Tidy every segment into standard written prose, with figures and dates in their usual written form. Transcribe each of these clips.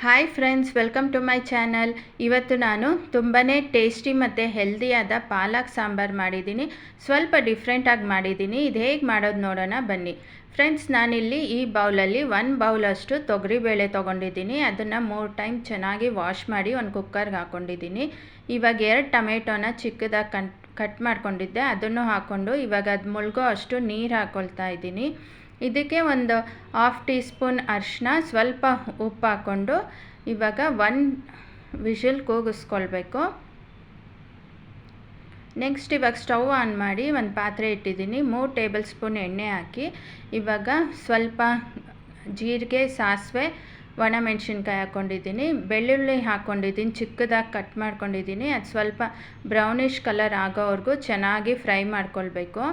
Hi friends, welcome to my channel. ಇವತ್ತು ನಾನು ತುಂಬಾ ಟೇಸ್ಟಿ ಮತ್ತು ಹೆಲ್ದಿಯಾದ ಪಾಲಕ್ ಸಾಂಬಾರು ಮಾಡಿದ್ದೀನಿ. ಸ್ವಲ್ಪ ಡಿಫ್ರೆಂಟಾಗಿ ಮಾಡಿದ್ದೀನಿ. ಇದು ಹೇಗೆ ಮಾಡೋದು ನೋಡೋಣ ಬನ್ನಿ. ಫ್ರೆಂಡ್ಸ್, ನಾನಿಲ್ಲಿ ಈ ಬೌಲಲ್ಲಿ 1 ಬೌಲಷ್ಟು ತೊಗರಿಬೇಳೆ ತೊಗೊಂಡಿದ್ದೀನಿ. ಅದನ್ನು 3 ಟೈಮ್ ಚೆನ್ನಾಗಿ ವಾಶ್ ಮಾಡಿ ಒಂದು ಕುಕ್ಕರ್ಗೆ ಹಾಕ್ಕೊಂಡಿದ್ದೀನಿ. ಇವಾಗ 2 ಟೊಮೆಟೊನ ಚಿಕ್ಕದಾಗಿ ಕಟ್ ಮಾಡ್ಕೊಂಡಿದ್ದೆ, ಅದನ್ನು ಹಾಕ್ಕೊಂಡು ಇವಾಗ ಅದು ಮುಳುಗೋ ಅಷ್ಟು ನೀರು ಹಾಕ್ಕೊಳ್ತಾ ಇದ್ದೀನಿ. ಇದಕ್ಕೆ ಒಂದು 1/2 ಟೀ ಸ್ಪೂನ್ ಅರಿಶಿನ, ಸ್ವಲ್ಪ ಉಪ್ಪು ಹಾಕ್ಕೊಂಡು ಇವಾಗ 1 ವಿಷಲ್ ಕೂಗಿಸ್ಕೊಳ್ಬೇಕು. ನೆಕ್ಸ್ಟ್ ಇವಾಗ ಸ್ಟವ್ ಆನ್ ಮಾಡಿ ಒಂದು ಪಾತ್ರೆ ಇಟ್ಟಿದ್ದೀನಿ. 3 ಟೇಬಲ್ ಸ್ಪೂನ್ ಎಣ್ಣೆ ಹಾಕಿ ಇವಾಗ ಸ್ವಲ್ಪ ಜೀರಿಗೆ, ಸಾಸಿವೆ, ಒಣಮೆಣಸಿನ್ಕಾಯಿ ಹಾಕ್ಕೊಂಡಿದ್ದೀನಿ. ಬೆಳ್ಳುಳ್ಳಿ ಹಾಕ್ಕೊಂಡಿದ್ದೀನಿ, ಚಿಕ್ಕದಾಗಿ ಕಟ್ ಮಾಡ್ಕೊಂಡಿದ್ದೀನಿ. ಅದು ಸ್ವಲ್ಪ ಬ್ರೌನಿಷ್ ಕಲರ್ ಆಗೋವರೆಗೂ ಚೆನ್ನಾಗಿ ಫ್ರೈ ಮಾಡ್ಕೊಳ್ಬೇಕು.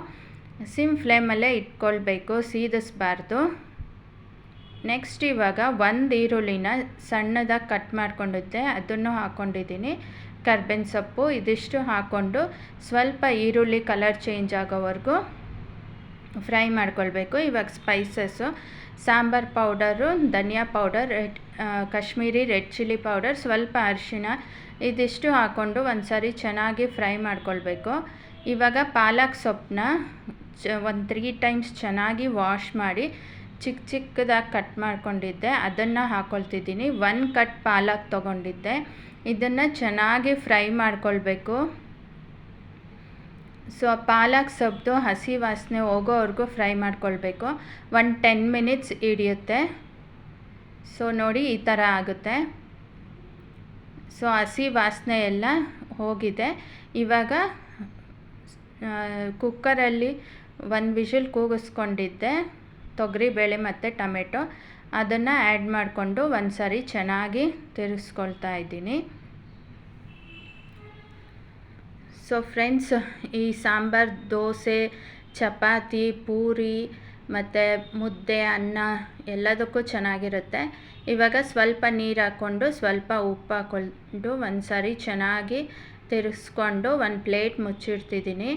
ಸಿಮ್ ಫ್ಲೇಮಲ್ಲೇ ಇಟ್ಕೊಳ್ಬೇಕು, ಸೀದಿಸ್ಬಾರ್ದು. ನೆಕ್ಸ್ಟ್ ಇವಾಗ 1 ಈರುಳ್ಳಿನ ಸಣ್ಣದಾಗಿ ಕಟ್ ಮಾಡ್ಕೊಂಡಿದ್ದೆ, ಅದನ್ನು ಹಾಕ್ಕೊಂಡಿದ್ದೀನಿ. ಕರ್ಬೇವಿನ ಸೊಪ್ಪು ಇದಿಷ್ಟು ಹಾಕ್ಕೊಂಡು ಸ್ವಲ್ಪ ಈರುಳ್ಳಿ ಕಲರ್ ಚೇಂಜ್ ಆಗೋವರೆಗೂ ಫ್ರೈ ಮಾಡ್ಕೊಳ್ಬೇಕು. ಇವಾಗ ಸ್ಪೈಸಸ್ಸು ಸಾಂಬಾರು ಪೌಡರು, ಧನಿಯಾ powder, Kashmiri red chilli powder, ಸ್ವಲ್ಪ ಅರಿಶಿಣ ಇದಿಷ್ಟು ಹಾಕ್ಕೊಂಡು ಒಂದು ಸಾರಿ ಚೆನ್ನಾಗಿ ಫ್ರೈ ಮಾಡ್ಕೊಳ್ಬೇಕು. ಇವಾಗ ಪಾಲಕ್ ಸೊಪ್ಪನ್ನ ಒಂದು 3 ಟೈಮ್ಸ್ ಚೆನ್ನಾಗಿ ವಾಶ್ ಮಾಡಿ ಚಿಕ್ಕದಾಗಿ ಕಟ್ ಮಾಡ್ಕೊಂಡಿದ್ದೆ, ಅದನ್ನು ಹಾಕ್ಕೊಳ್ತಿದ್ದೀನಿ. 1 ಕಟ್ ಪಾಲಕ್ ತೊಗೊಂಡಿದ್ದೆ, ಇದನ್ನು ಚೆನ್ನಾಗಿ ಫ್ರೈ ಮಾಡ್ಕೊಳ್ಬೇಕು. ಸೊ ಪಾಲಕ್ ಸೊಪ್ಪು ಹಸಿ ವಾಸನೆ ಹೋಗೋವರೆಗೂ ಫ್ರೈ ಮಾಡ್ಕೊಳ್ಬೇಕು. 10 ಮಿನಿಟ್ಸ್ ಹಿಡಿಯುತ್ತೆ. ಸೊ ನೋಡಿ, ಈ ಥರ ಆಗುತ್ತೆ. ಸೊ ಹಸಿ ವಾಸನೆ ಎಲ್ಲ ಹೋಗಿದೆ. ಇವಾಗ ಕುಕ್ಕರಲ್ಲಿ 1 ವಿಷಲ್ ಕೂಗಿಸ್ಕೊಂಡಿದ್ದೆ ತೊಗರಿಬೇಳೆ ಮತ್ತು ಟೊಮೆಟೊ, ಅದನ್ನು ಆ್ಯಡ್ ಮಾಡಿಕೊಂಡು ಒಂದು ಸಾರಿ ಚೆನ್ನಾಗಿ ತಿರುಗಿಸ್ಕೊಳ್ತಾ ಇದ್ದೀನಿ. ಸೊ ಫ್ರೆಂಡ್ಸ್, ಈ ಸಾಂಬಾರು ದೋಸೆ, ಚಪಾತಿ, ಪೂರಿ ಮತ್ತು ಮುದ್ದೆ, ಅನ್ನ ಎಲ್ಲದಕ್ಕೂ ಚೆನ್ನಾಗಿರುತ್ತೆ. ಇವಾಗ ಸ್ವಲ್ಪ ನೀರು ಹಾಕ್ಕೊಂಡು ಸ್ವಲ್ಪ ಉಪ್ಪು ಹಾಕ್ಕೊಂಡು ಒಂದು ಸಾರಿ ಚೆನ್ನಾಗಿ ತಿರುಗಿಸ್ಕೊಂಡು ಒಂದು ಪ್ಲೇಟ್ ಮುಚ್ಚಿಡ್ತಿದ್ದೀನಿ.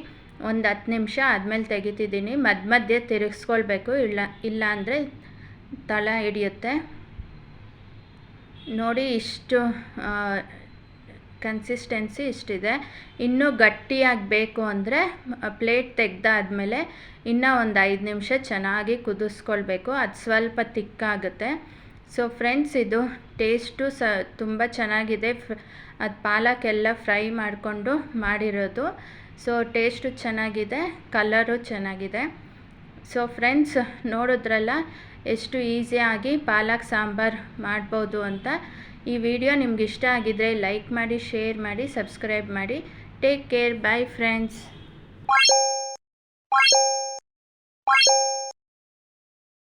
ಒಂದು 10 ನಿಮಿಷ ಆದಮೇಲೆ ತೆಗಿತಿದ್ದೀನಿ. ಮಧ್ಯೆ ತಿರುಗಿಸ್ಕೊಳ್ಬೇಕು, ಇಲ್ಲ ಅಂದರೆ ತಳ ಹಿಡಿಯುತ್ತೆ. ನೋಡಿ, ಇಷ್ಟು ಕನ್ಸಿಸ್ಟೆನ್ಸಿ ಇಷ್ಟಿದೆ. ಇನ್ನೂ ಗಟ್ಟಿಯಾಗಬೇಕು ಅಂದರೆ ಪ್ಲೇಟ್ ತೆಗೆದಾದ್ಮೇಲೆ ಇನ್ನೂ ಒಂದು 5 ನಿಮಿಷ ಚೆನ್ನಾಗಿ ಕುದಿಸ್ಕೊಳ್ಬೇಕು. ಅದು ಸ್ವಲ್ಪ ತಿಕ್ಕಾಗುತ್ತೆ. ಸೊ ಫ್ರೆಂಡ್ಸ್, ಇದು ಟೇಸ್ಟು ತುಂಬ ಚೆನ್ನಾಗಿದೆ. ಅದು ಪಾಲಕ್ ಎಲ್ಲ ಫ್ರೈ ಮಾಡಿಕೊಂಡು ಮಾಡಿರೋದು. ಸೊ ಟೇಸ್ಟು ಚೆನ್ನಾಗಿದೆ, ಕಲರು ಚೆನ್ನಾಗಿದೆ. ಸೊ ಫ್ರೆಂಡ್ಸ್, ನೋಡಿದ್ರಲ್ಲ ಎಷ್ಟು ಈಸಿಯಾಗಿ ಪಾಲಕ್ ಸಾಂಬಾರು ಮಾಡ್ಬೋದು ಅಂತ. ಈ ವಿಡಿಯೋ ನಿಮ್ಗೆ ಇಷ್ಟ ಆಗಿದ್ದರೆ ಲೈಕ್ ಮಾಡಿ, ಶೇರ್ ಮಾಡಿ, ಸಬ್ಸ್ಕ್ರೈಬ್ ಮಾಡಿ. Take care. Bye friends.